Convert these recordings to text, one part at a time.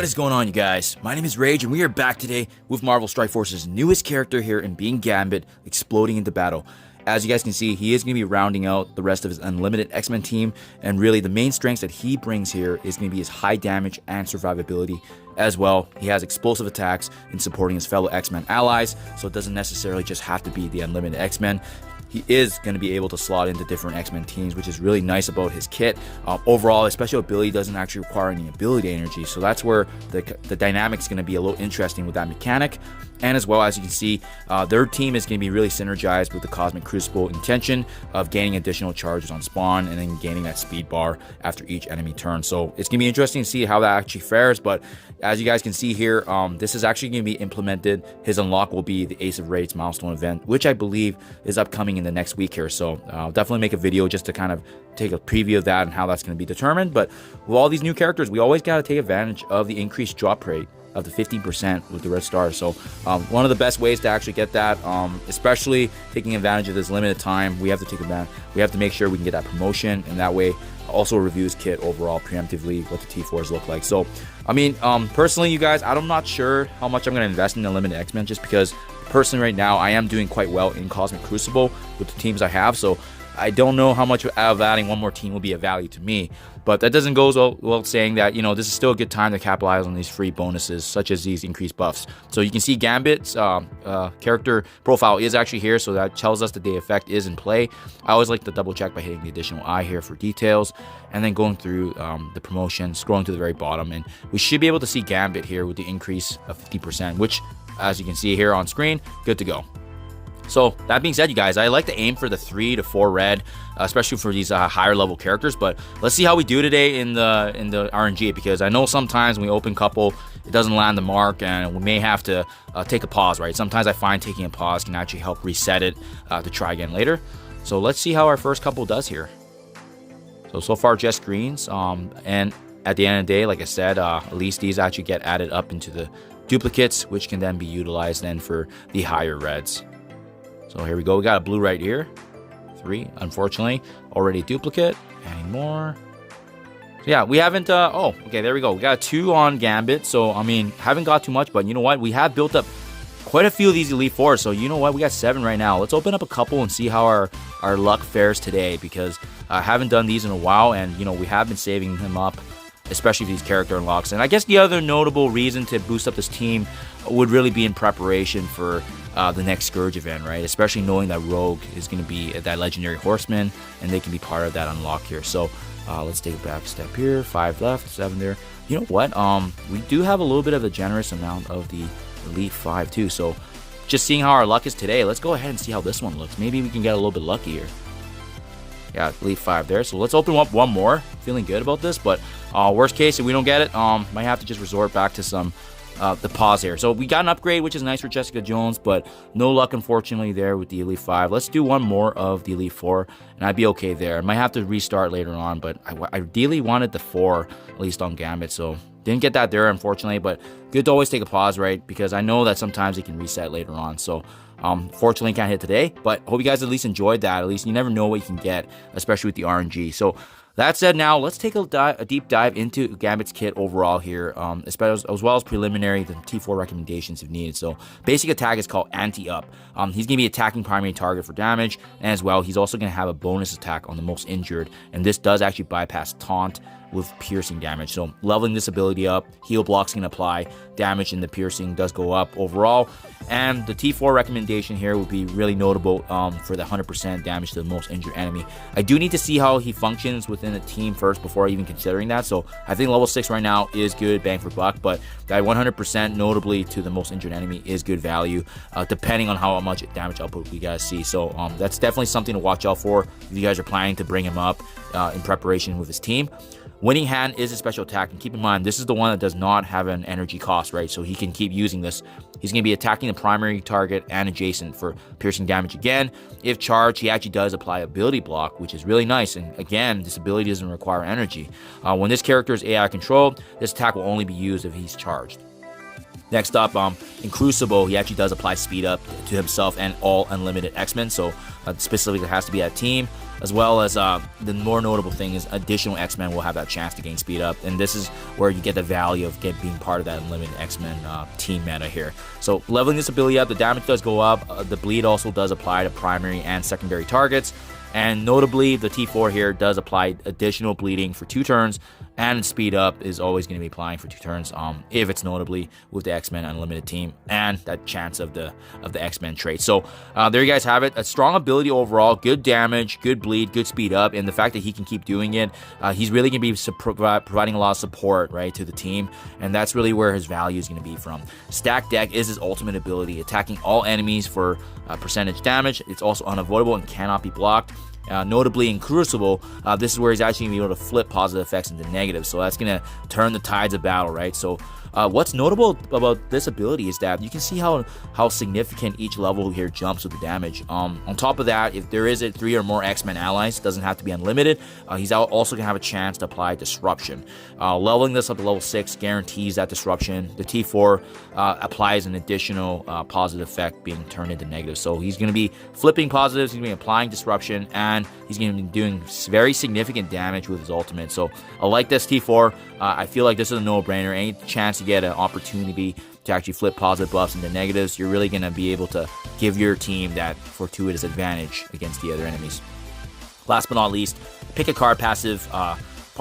What is going on, you guys? My name is Rage, and we are back today with Marvel Strike Force's newest character here in being Gambit, exploding into battle. As you guys can see, he is going to be rounding out the rest of his unlimited X-Men team, and really the main strengths that he brings here is going to be his high damage and survivability. As well, he has explosive attacks in supporting his fellow X-Men allies, so it doesn't necessarily just have to be the unlimited X-Men. He is going to be able to slot into different X-Men teams, which is really nice about his kit. Overall, his special ability doesn't actually require any ability energy, so that's where the dynamic is going to be a little interesting with that mechanic. And as well, as you can see, their team is going to be really synergized with the Cosmic Crucible intention of gaining additional charges on spawn and then gaining that speed bar after each enemy turn. So it's going to be interesting to see how that actually fares. But as you guys can see here, this is actually going to be implemented. His unlock will be the Ace of Raids milestone event, which I believe is upcoming in the next week here. So I'll definitely make a video just to kind of take a preview of that and how that's going to be determined. But with all these new characters, we always got to take advantage of the increased drop rate of the 15% with the red stars. So one of the best ways to actually get that, especially taking advantage of this limited time, we have to take advantage. We have to make sure we can get that promotion, and that way also reviews kit overall preemptively what the T4s look like. So I mean, personally, you guys, I'm not sure how much I'm going to invest in the limited X-Men, just because personally right now I am doing quite well in Cosmic Crucible with the teams I have. So I don't know how much out of adding one more team will be of value to me, but that doesn't go well saying that, you know, this is still a good time to capitalize on these free bonuses, such as these increased buffs. So you can see Gambit's character profile is actually here, so that tells us that the effect is in play. I always like to double check by hitting the additional eye here for details, and then going through the promotion, scrolling to the very bottom, and we should be able to see Gambit here with the increase of 50%, which, as you can see here on screen, good to go. So that being said, you guys, I like to aim for the 3 to 4 red, especially for these higher level characters. But let's see how we do today in the RNG, because I know sometimes when we open couple, it doesn't land the mark, and we may have to take a pause, right? Sometimes I find taking a pause can actually help reset it to try again later. So let's see how our first couple does here. So far just greens, and at the end of the day, like I said, at least these actually get added up into the duplicates, which can then be utilized then for the higher reds. So here we go. We got a blue right here. 3, unfortunately. Already a duplicate. Adding more. So yeah, we haven't... oh, okay, there we go. We got a 2 on Gambit. So, I mean, haven't got too much, but you know what? We have built up quite a few of these Elite 4s. So, you know what? We got 7 right now. Let's open up a couple and see how our luck fares today, because I haven't done these in a while, and, you know, we have been saving them up, especially these character unlocks. And I guess the other notable reason to boost up this team would really be in preparation for the next Scourge event, right? Especially knowing that Rogue is going to be that legendary horseman, and they can be part of that unlock here. So let's take a back step here. 5 left, 7 there. You know what? We do have a little bit of a generous amount of the Elite 5 too. So just seeing how our luck is today, let's go ahead and see how this one looks. Maybe we can get a little bit luckier. Yeah, Elite 5 there. So let's open up one more. Feeling good about this, but worst case, if we don't get it, might have to just resort back to some the pause here. So we got an upgrade, which is nice for Jessica Jones, but no luck, unfortunately, there with the Elite 5. Let's do one more of the Elite 4, and I'd be okay there. I might have to restart later on, but I ideally wanted the 4, at least on Gambit, so didn't get that there, unfortunately, but good to always take a pause, right? Because I know that sometimes it can reset later on, so fortunately can't hit today, but hope you guys at least enjoyed that. At least you never know what you can get, especially with the RNG. So that said, now let's take a deep dive into Gambit's kit overall here, as well as preliminary, the T4 recommendations if needed. So basic attack is called Anti-Up. He's going to be attacking primary target for damage, and as well, he's also going to have a bonus attack on the most injured, and this does actually bypass taunt with piercing damage. So leveling this ability up, heal blocks can apply, damage in the piercing does go up overall, and the T4 recommendation here would be really notable for the 100% damage to the most injured enemy. I do need to see how he functions within the team first before even considering that, so I think level 6 right now is good bang for buck, but that 100% notably to the most injured enemy is good value, depending on how much damage output we guys see. So that's definitely something to watch out for if you guys are planning to bring him up in preparation with his team. Winning Hand is a special attack, and keep in mind, this is the one that does not have an energy cost, right? So he can keep using this. He's going to be attacking the primary target and adjacent for piercing damage again. If charged, he actually does apply ability block, which is really nice. And again, this ability doesn't require energy. When this character is AI controlled, this attack will only be used if he's charged. Next up, in Crucible, he actually does apply speed up to himself and all unlimited X-Men, so specifically it has to be that team, as well as the more notable thing is additional X-Men will have that chance to gain speed up, and this is where you get the value of being part of that unlimited X-Men team meta here. So leveling this ability up, the damage does go up, the bleed also does apply to primary and secondary targets, and notably the T4 here does apply additional bleeding for 2 turns, and speed up is always going to be applying for 2 turns if it's notably with the X-Men Unlimited team and that chance of the X-Men trait. So there you guys have it. A strong ability overall, good damage, good bleed, good speed up, and the fact that he can keep doing it, he's really going to be providing a lot of support, right, to the team, and that's really where his value is going to be from. Stack Deck is his ultimate ability, attacking all enemies for percentage damage. It's also unavoidable and cannot be blocked. Notably in Crucible, this is where he's actually going to be able to flip positive effects into negative, so that's going to turn the tides of battle, right? So what's notable about this ability is that you can see how significant each level here jumps with the damage. On top of that, if there is 3 or more X-Men allies, doesn't have to be unlimited, he's also going to have a chance to apply Disruption. Leveling this up to level 6 guarantees that Disruption. The T4 applies an additional positive effect being turned into negative, so he's going to be flipping positives, he's going to be applying Disruption, and he's going to be doing very significant damage with his ultimate. So I like this T4. I feel like this is a no-brainer. Any chance you get an opportunity to actually flip positive buffs into negatives, you're really going to be able to give your team that fortuitous advantage against the other enemies. Last but not least, pick a card passive.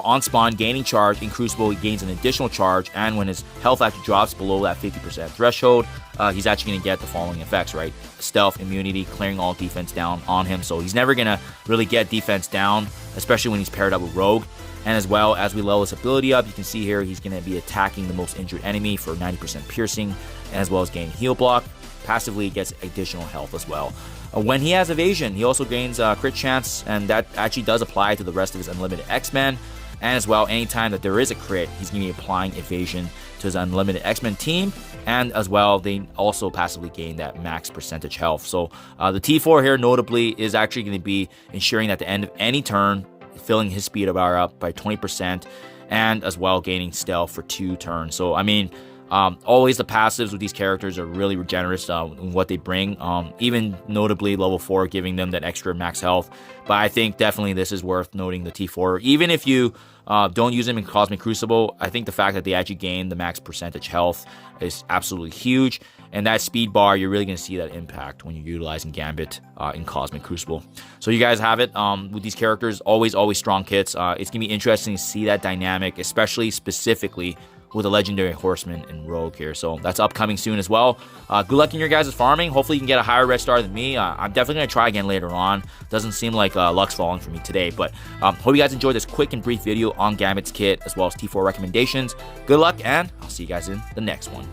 On spawn, gaining charge. In Crucible, he gains an additional charge, and when his health actually drops below that 50% threshold, he's actually going to get the following effects, right? Stealth, immunity, clearing all defense down on him, so he's never going to really get defense down, especially when he's paired up with Rogue. And as well, as we level this ability up, you can see here he's going to be attacking the most injured enemy for 90% piercing, and as well as gaining heal block. Passively gets additional health as well. When he has evasion, he also gains crit chance, and that actually does apply to the rest of his unlimited X-Men. And as well, anytime that there is a crit, he's going to be applying evasion to his unlimited X-Men team. And as well, they also passively gain that max percentage health. So the T4 here notably is actually going to be ensuring that at the end of any turn, filling his speed bar up by 20%, and as well gaining stealth for 2 turns. So I mean, always the passives with these characters are really generous in what they bring, even notably level 4 giving them that extra max health. But I think definitely this is worth noting, the T4. Even if you don't use them in Cosmic Crucible, I think the fact that they actually gain the max percentage health is absolutely huge. And that speed bar, you're really going to see that impact when you're utilizing Gambit in Cosmic Crucible. So you guys have it with these characters. Always strong kits. It's going to be interesting to see that dynamic, especially specifically with a Legendary Horseman and Rogue here. So that's upcoming soon as well. Good luck in your guys' farming. Hopefully you can get a higher red star than me. I'm definitely going to try again later on. Doesn't seem like luck's falling for me today, but hope you guys enjoyed this quick and brief video on Gambit's kit as well as T4 recommendations. Good luck, and I'll see you guys in the next one.